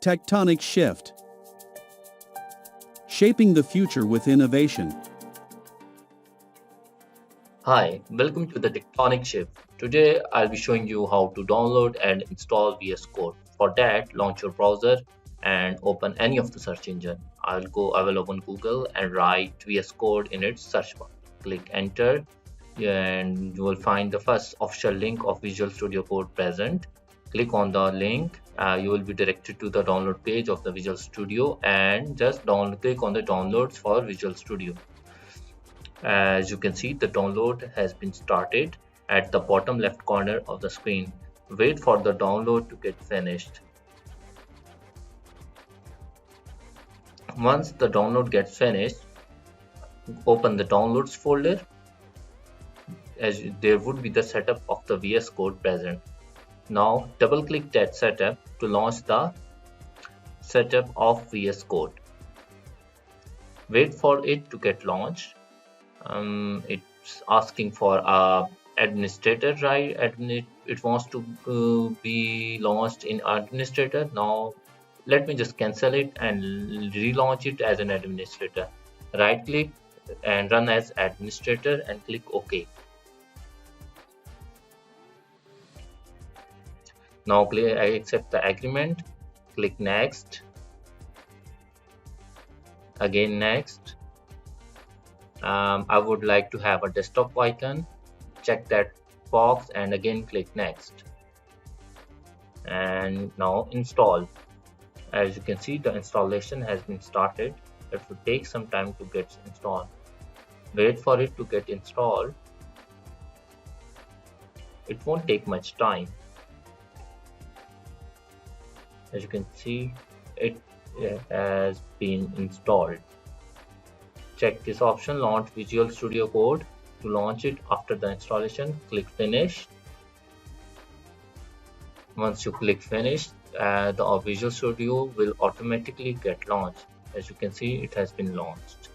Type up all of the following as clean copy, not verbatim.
Tectonic shift. Shaping the future with innovation. Hi, welcome to the Tectonic Shift. Today I'll be showing you how to download and install VS Code. For that, launch your browser and open any of the search engine. I will open Google and write VS Code in its search bar. Click enter and you will find the first official link of Visual Studio Code present. Click on the link. You will be directed to the download page of the Visual Studio and just click on the downloads for Visual Studio. As you can see, the download has been started at the bottom left corner of the screen. Wait for the download to get finished. Once the download gets finished, open the downloads folder as there would be the setup of the VS Code present. Now double click that setup to launch the setup of VS Code. Wait for it to get launched. It's asking for a administrator, right? It wants to be launched in administrator. Now let me just cancel it and relaunch it as an administrator. Right click and run as administrator and click OK. Now I accept the agreement. Click next. Again next. I would like to have a desktop icon. Check that box and again click next. And now install. As you can see, the installation has been started. It will take some time to get installed. Wait for it to get installed. It won't take much time. As you can see, it has been installed. Check this option, launch Visual Studio Code. To launch it after the installation, click finish. Once you click finish, the Visual Studio will automatically get launched. As you can see, it has been launched.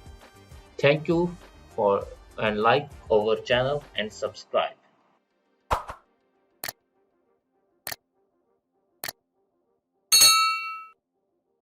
Thank you for and like our channel and subscribe.